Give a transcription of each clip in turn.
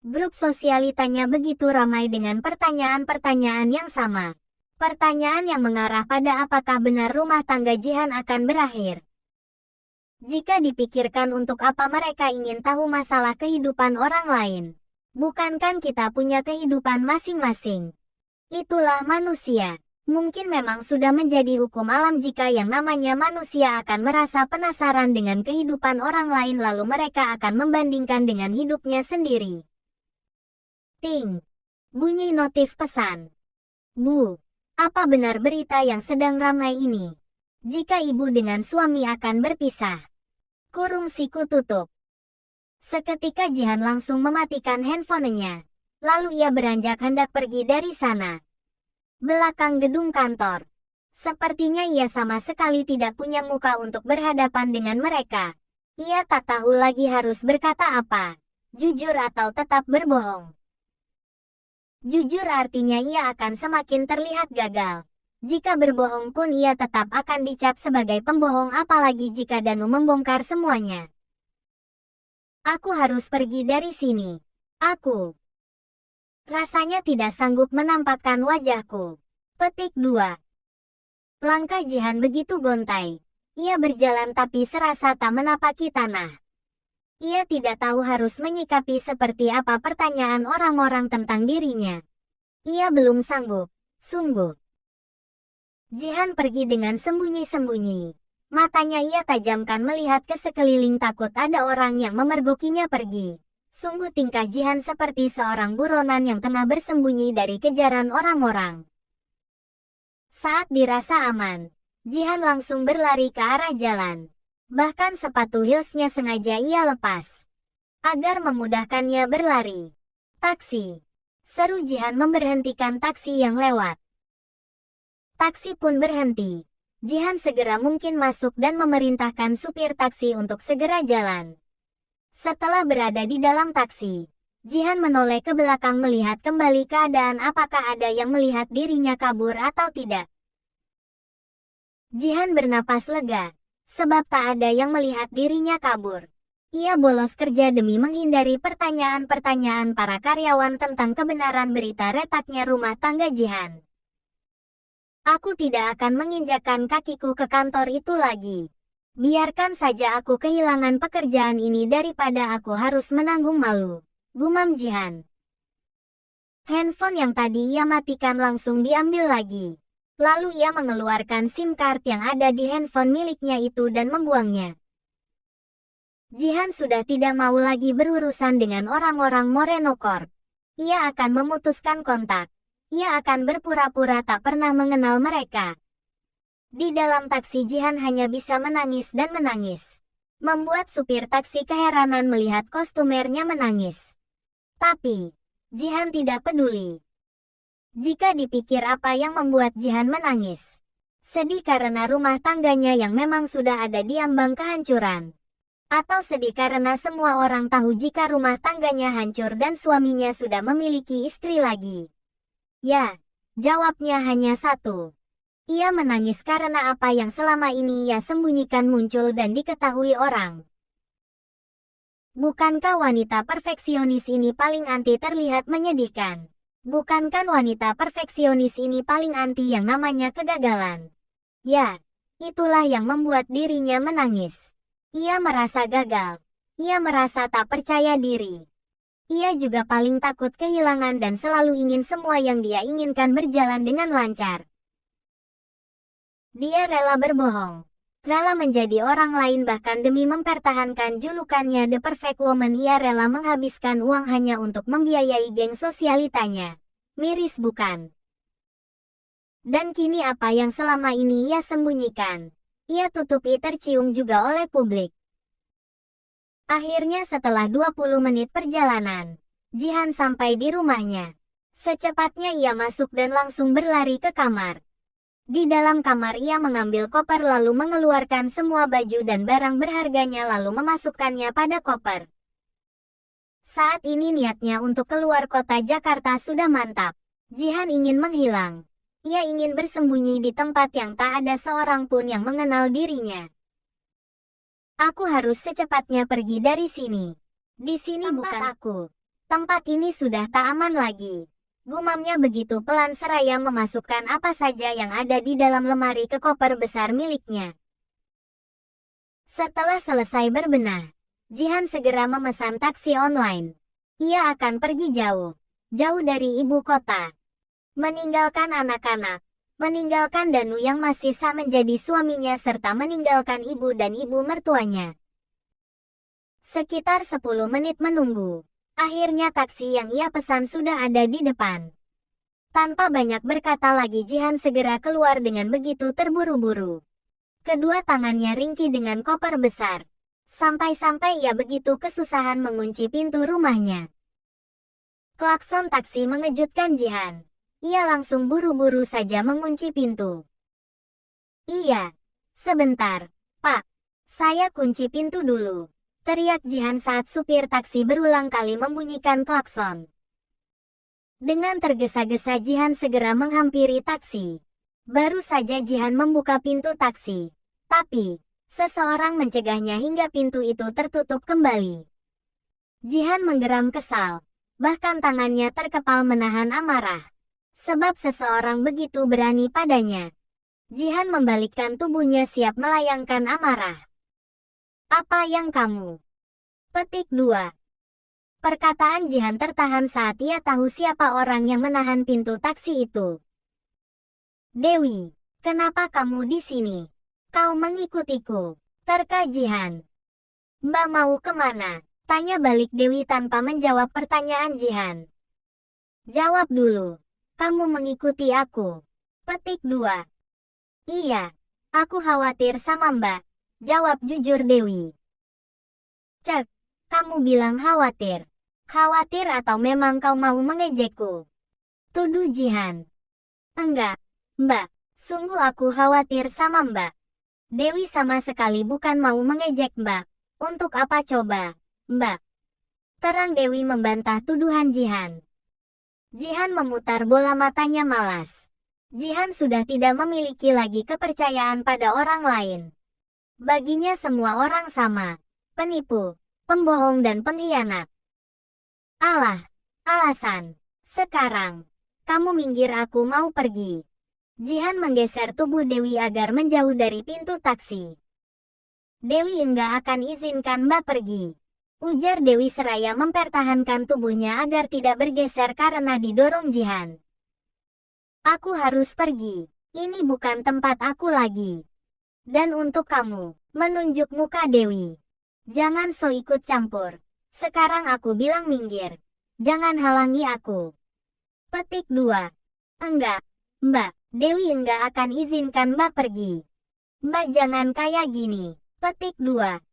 Grup sosialitanya begitu ramai dengan pertanyaan-pertanyaan yang sama. Pertanyaan yang mengarah pada apakah benar rumah tangga Jihan akan berakhir. Jika dipikirkan, untuk apa mereka ingin tahu masalah kehidupan orang lain? Bukankah kita punya kehidupan masing-masing? Itulah manusia. Mungkin memang sudah menjadi hukum alam jika yang namanya manusia akan merasa penasaran dengan kehidupan orang lain lalu mereka akan membandingkan dengan hidupnya sendiri. Ting. Bunyi notif pesan. Bu, apa benar berita yang sedang ramai ini? Jika ibu dengan suami akan berpisah. Kurung siku tutup. Seketika Jihan langsung mematikan handphonenya. Lalu ia beranjak hendak pergi dari sana. Belakang gedung kantor. Sepertinya ia sama sekali tidak punya muka untuk berhadapan dengan mereka. Ia tak tahu lagi harus berkata apa. Jujur atau tetap berbohong. Jujur artinya ia akan semakin terlihat gagal. Jika berbohong pun ia tetap akan dicap sebagai pembohong, apalagi jika Danu membongkar semuanya. Aku harus pergi dari sini. Aku rasanya tidak sanggup menampakkan wajahku. Petik 2. Langkah Jihan begitu gontai. Ia berjalan tapi serasa tak menapaki tanah. Ia tidak tahu harus menyikapi seperti apa pertanyaan orang-orang tentang dirinya. Ia belum sanggup, sungguh. Jihan pergi dengan sembunyi-sembunyi. Matanya ia tajamkan melihat ke sekeliling, takut ada orang yang memergokinya pergi. Sungguh tingkah Jihan seperti seorang buronan yang tengah bersembunyi dari kejaran orang-orang. Saat dirasa aman, Jihan langsung berlari ke arah jalan. Bahkan sepatu heelsnya sengaja ia lepas agar memudahkannya berlari. Taksi. Seru Jihan memberhentikan taksi yang lewat. Taksi pun berhenti. Jihan segera mungkin masuk dan memerintahkan supir taksi untuk segera jalan. Setelah berada di dalam taksi, Jihan menoleh ke belakang melihat kembali keadaan apakah ada yang melihat dirinya kabur atau tidak. Jihan bernapas lega, sebab tak ada yang melihat dirinya kabur. Ia bolos kerja demi menghindari pertanyaan-pertanyaan para karyawan tentang kebenaran berita retaknya rumah tangga Jihan. Aku tidak akan menginjakkan kakiku ke kantor itu lagi. Biarkan saja aku kehilangan pekerjaan ini daripada aku harus menanggung malu. Gumam Jihan. Handphone yang tadi ia matikan langsung diambil lagi. Lalu ia mengeluarkan SIM card yang ada di handphone miliknya itu dan membuangnya. Jihan sudah tidak mau lagi berurusan dengan orang-orang Moreno Corp. Ia akan memutuskan kontak. Ia akan berpura-pura tak pernah mengenal mereka. Di dalam taksi Jihan hanya bisa menangis dan menangis. Membuat supir taksi keheranan melihat kostumernya menangis. Tapi, Jihan tidak peduli. Jika dipikir apa yang membuat Jihan menangis. Sedih karena rumah tangganya yang memang sudah ada di ambang kehancuran. Atau sedih karena semua orang tahu jika rumah tangganya hancur dan suaminya sudah memiliki istri lagi. Ya, jawabnya hanya satu. Ia menangis karena apa yang selama ini ia sembunyikan muncul dan diketahui orang. Bukankah wanita perfeksionis ini paling anti terlihat menyedihkan? Bukankah wanita perfeksionis ini paling anti yang namanya kegagalan? Ya, itulah yang membuat dirinya menangis. Ia merasa gagal. Ia merasa tak percaya diri. Ia juga paling takut kehilangan dan selalu ingin semua yang dia inginkan berjalan dengan lancar. Dia rela berbohong. Rela menjadi orang lain bahkan demi mempertahankan julukannya The Perfect Woman. Ia rela menghabiskan uang hanya untuk membiayai geng sosialitanya. Miris bukan? Dan kini apa yang selama ini ia sembunyikan? Ia tutupi tercium juga oleh publik. Akhirnya setelah 20 menit perjalanan, Jihan sampai di rumahnya. Secepatnya ia masuk dan langsung berlari ke kamar. Di dalam kamar ia mengambil koper lalu mengeluarkan semua baju dan barang berharganya lalu memasukkannya pada koper. Saat ini niatnya untuk keluar kota Jakarta sudah mantap. Jihan ingin menghilang. Ia ingin bersembunyi di tempat yang tak ada seorang pun yang mengenal dirinya. Aku harus secepatnya pergi dari sini. Di sini bukan aku. Tempat ini sudah tak aman lagi. Gumamnya begitu pelan seraya memasukkan apa saja yang ada di dalam lemari ke koper besar miliknya. Setelah selesai berbenah, Jihan segera memesan taksi online. Ia akan pergi jauh, jauh dari ibu kota. Meninggalkan anak-anak, meninggalkan Danu yang masih sah menjadi suaminya serta meninggalkan ibu dan ibu mertuanya. Sekitar 10 menit menunggu. Akhirnya taksi yang ia pesan sudah ada di depan. Tanpa banyak berkata lagi Jihan segera keluar dengan begitu terburu-buru. Kedua tangannya ringkih dengan koper besar. Sampai-sampai ia begitu kesusahan mengunci pintu rumahnya. Klakson taksi mengejutkan Jihan. Ia langsung buru-buru saja mengunci pintu. Iya, sebentar, Pak. Saya kunci pintu dulu. Teriak Jihan saat supir taksi berulang kali membunyikan klakson. Dengan tergesa-gesa Jihan segera menghampiri taksi. Baru saja Jihan membuka pintu taksi. Tapi, seseorang mencegahnya hingga pintu itu tertutup kembali. Jihan menggeram kesal. Bahkan tangannya terkepal menahan amarah. Sebab seseorang begitu berani padanya. Jihan membalikkan tubuhnya siap melayangkan amarah. Apa yang kamu? Petik 2. Perkataan Jihan tertahan saat ia tahu siapa orang yang menahan pintu taksi itu. Dewi, kenapa kamu di sini? Kau mengikutiku, terka Jihan. Mbak mau kemana? Tanya balik Dewi tanpa menjawab pertanyaan Jihan. Jawab dulu, kamu mengikuti aku. Petik 2. Iya, aku khawatir sama Mbak. Jawab jujur Dewi. Cek, kamu bilang khawatir. Khawatir atau memang kau mau mengejekku? Tuduh Jihan. Enggak, Mbak. Sungguh aku khawatir sama Mbak. Dewi sama sekali bukan mau mengejek Mbak. Untuk apa coba, Mbak? Terang Dewi membantah tuduhan Jihan. Jihan memutar bola matanya malas. Jihan sudah tidak memiliki lagi kepercayaan pada orang lain. Baginya semua orang sama, penipu, pembohong dan pengkhianat. Alah, alasan. Sekarang, kamu minggir aku mau pergi. Jihan menggeser tubuh Dewi agar menjauh dari pintu taksi. Dewi enggak akan izinkan Mbak pergi. Ujar Dewi seraya mempertahankan tubuhnya agar tidak bergeser karena didorong Jihan. Aku harus pergi. Ini bukan tempat aku lagi. Dan untuk kamu, menunjuk muka Dewi. Jangan so ikut campur. Sekarang aku bilang minggir. Jangan halangi aku. Petik 2. Enggak, Mbak. Dewi enggak akan izinkan Mbak pergi. Mbak jangan kayak gini. Petik 2.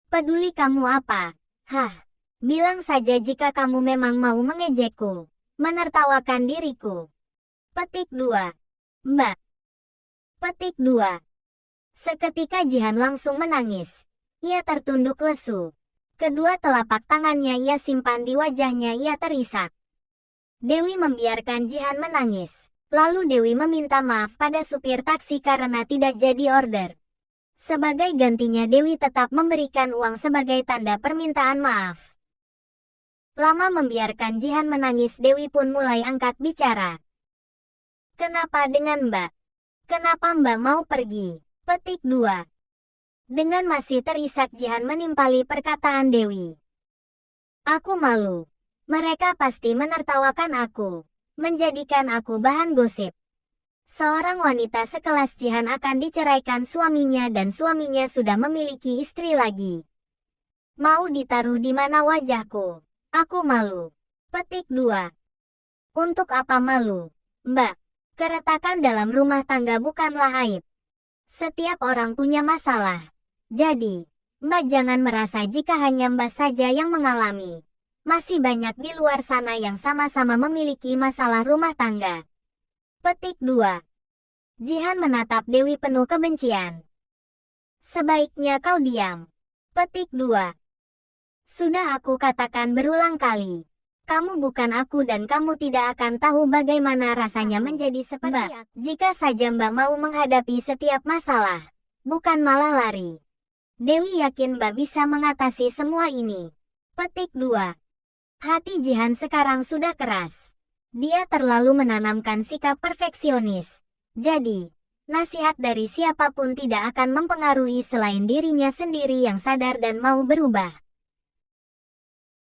Peduli kamu apa? Hah. Bilang saja jika kamu memang mau mengejekku. Menertawakan diriku. Petik 2. Mbak. Petik 2. Seketika Jihan langsung menangis. Ia tertunduk lesu. Kedua telapak tangannya ia simpan di wajahnya ia terisak. Dewi membiarkan Jihan menangis. Lalu Dewi meminta maaf pada supir taksi karena tidak jadi order. Sebagai gantinya Dewi tetap memberikan uang sebagai tanda permintaan maaf. Lama membiarkan Jihan menangis Dewi pun mulai angkat bicara. Kenapa dengan Mbak? Kenapa Mbak mau pergi? Petik 2. Dengan masih terisak Jihan menimpali perkataan Dewi. Aku malu. Mereka pasti menertawakan aku. Menjadikan aku bahan gosip. Seorang wanita sekelas Jihan akan diceraikan suaminya dan suaminya sudah memiliki istri lagi. Mau ditaruh di mana wajahku? Aku malu. Petik 2. Untuk apa malu? Mbak, keretakan dalam rumah tangga bukanlah aib. Setiap orang punya masalah. Jadi, Mbak jangan merasa jika hanya Mbak saja yang mengalami. Masih banyak di luar sana yang sama-sama memiliki masalah rumah tangga. Petik 2. Jihan menatap Dewi penuh kebencian. Sebaiknya kau diam. Petik 2. Sudah aku katakan berulang kali. Kamu bukan aku dan kamu tidak akan tahu bagaimana rasanya menjadi seperti Mbak. Jika saja Mbak mau menghadapi setiap masalah, bukan malah lari. Dewi yakin Mbak bisa mengatasi semua ini. Petik 2. Hati Jihan sekarang sudah keras. Dia terlalu menanamkan sikap perfeksionis. Jadi, nasihat dari siapapun tidak akan mempengaruhi selain dirinya sendiri yang sadar dan mau berubah.